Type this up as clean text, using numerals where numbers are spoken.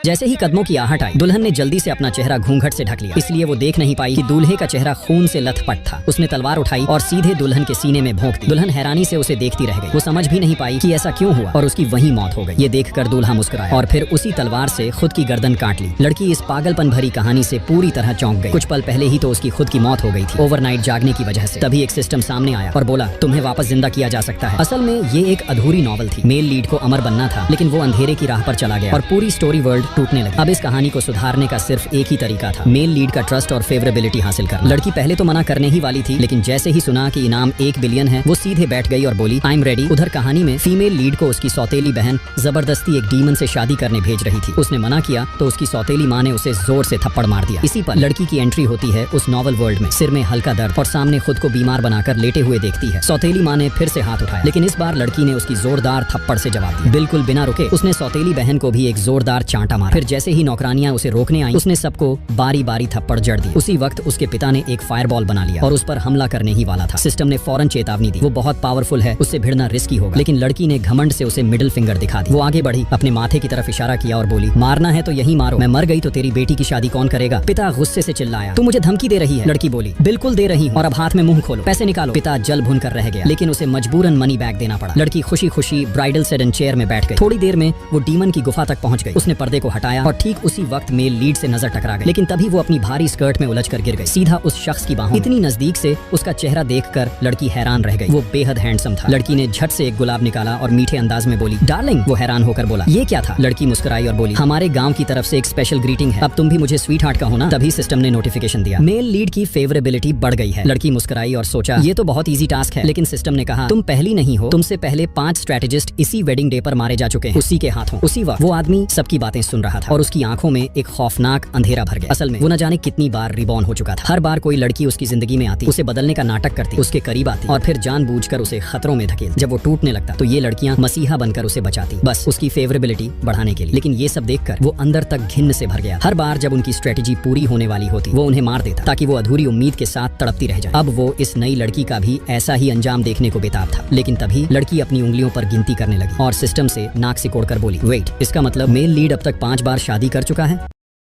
जैसे ही कदमों की आहट आई, दुल्हन ने जल्दी से अपना चेहरा घूंघट से ढक लिया, इसलिए वो देख नहीं पाई कि दूल्हे का चेहरा खून से लथपथ था। उसने तलवार उठाई और सीधे दुल्हन के सीने में भोंक दी। दुल्हन हैरानी से उसे देखती रह गई। वो समझ भी नहीं पाई कि ऐसा क्यों हुआ और उसकी वहीं मौत हो गई। ये देखकर दूल्हा मुस्कुराया और फिर उसी तलवार से खुद की गर्दन काट ली। लड़की इस पागलपन भरी कहानी से पूरी तरह चौंक गई। कुछ पल पहले ही तो उसकी खुद की मौत हो गई थी, ओवरनाइट जागने की वजह से। तभी एक सिस्टम सामने आया और बोला, तुम्हें वापस जिंदा किया जा सकता है। असल में ये एक अधूरी नॉवल थी। मेल लीड को अमर बनना था, लेकिन वो अंधेरे की राह पर चला गया और पूरी स्टोरी वर्ल्ड टूटने लगी। अब इस कहानी को सुधारने का सिर्फ एक ही तरीका था, मेल लीड का ट्रस्ट और फेवरेबिलिटी हासिल करना। लड़की पहले तो मना करने ही वाली थी, लेकिन जैसे ही सुना कि इनाम 1 बिलियन है, वो सीधे बैठ गई और बोली, आई एम रेडी। उधर कहानी में फीमेल लीड को उसकी सौतेली बहन जबरदस्ती एक डीमन से शादी करने भेज रही थी। उसने मना किया तो उसकी सौतेली माँ ने उसे जोर से थप्पड़ मार दिया। इसी पर लड़की की एंट्री होती है उस नॉवल वर्ल्ड में। सिर में हल्का दर्द और सामने खुद को बीमार बनाकर लेटे हुए देखती है। सौतेली माँ ने फिर से हाथ उठाया, लेकिन इस बार लड़की ने उसकी जोरदार थप्पड़ से जवाब दिया। बिल्कुल बिना रुके उसने सौतेली बहन को भी एक जोरदार चांटा मारा। फिर जैसे ही नौकरानियां उसे रोकने आई, उसने सबको बारी बारी थप्पड़ जड़ दी। उसी वक्त उसके पिता ने एक फायरबॉल बना लिया और उस पर हमला करने ही वाला था। सिस्टम ने फौरन चेतावनी दी, वो बहुत पावरफुल है, उससे भिड़ना रिस्की होगा। लेकिन लड़की ने घमंड से उसे मिडिल फिंगर दिखा दी। वो आगे बढ़ी, अपने माथे की तरफ इशारा किया और बोली, मारना है तो यही मारो, मैं मर गई तो तेरी बेटी की शादी कौन करेगा। पिता गुस्से से चिल्लाया, तू मुझे धमकी दे रही है। लड़की बोली, बिल्कुल दे रही हूँ, और अब हाथ में मुंह खोलो, पैसे निकालो। पिता जल भुन कर रह गया, लेकिन उसे मजबूरन मनी बैग देना पड़ा। लड़की खुशी खुशी ब्राइडल सेडन चेयर में बैठ गई। थोड़ी देर में वो डीमन की गुफा तक पहुंच गई। उसने पर्दे को हटाया और ठीक उसी वक्त मेल लीड से नजर टकरा गई। लेकिन तभी वो अपनी भारी स्कर्ट में उलझकर गिर गई, सीधा उस शख्स की बाहों। इतनी नजदीक से उसका चेहरा देखकर लड़की हैरान रह गई। वो बेहद हैंडसम था। लड़की ने झट से एक गुलाब निकाला और मीठे अंदाज में बोली, डार्लिंग। वो हैरान होकर बोला, ये क्या था। लड़की मुस्कुराई और बोली, हमारे गाँव की तरफ से एक स्पेशल ग्रीटिंग है, अब तुम भी मुझे स्वीट हार्ट कहो ना। तभी सिस्टम ने नोटिफिकेशन दिया, मेल लीड की फेवरेबिलिटी बढ़ गई है। लड़की मुस्कुराई और सोचा, ये तो बहुत ईजी टास्क है। लेकिन सिस्टम ने कहा, तुम पहली नहीं हो, तुमसे पहले 5 स्ट्रेटेजिस्ट इसी वेडिंग डे पर मारे जा चुके हैं, उसी के हाथों। उसी वक्त वो आदमी सबकी बातें सुन रहा था और उसकी आंखों में एक खौफनाक अंधेरा भर गया। असल में वो न जाने कितनी बार रिबॉर्न हो चुका था। हर बार कोई लड़की उसकी जिंदगी में आती, उसे बदलने का नाटक करती, उसके करीब आती और फिर जानबूझकर उसे खतरों में धकेल। जब वो टूटने लगता तो ये लड़कियां मसीहा बनकर उसे बचाती, बस उसकी फेवरेबिलिटी बढ़ाने के लिए। लेकिन ये सब देखकर वो अंदर तक घिन्न से भर गया। हर बार जब उनकी स्ट्रेटेजी पूरी होने वाली होती, वो उन्हें मार देता ताकि वो अधूरी उम्मीद के साथ तड़पती रह जाए। अब वो इस नई लड़की का भी ऐसा ही अंजाम देखने को बेताब था। लेकिन तभी लड़की अपनी उंगलियों पर गिनती करने लगी और सिस्टम से नाक सिकोड़कर बोली, वेट, इसका मतलब मेल लीड अब तक 5 बार शादी कर चुका है।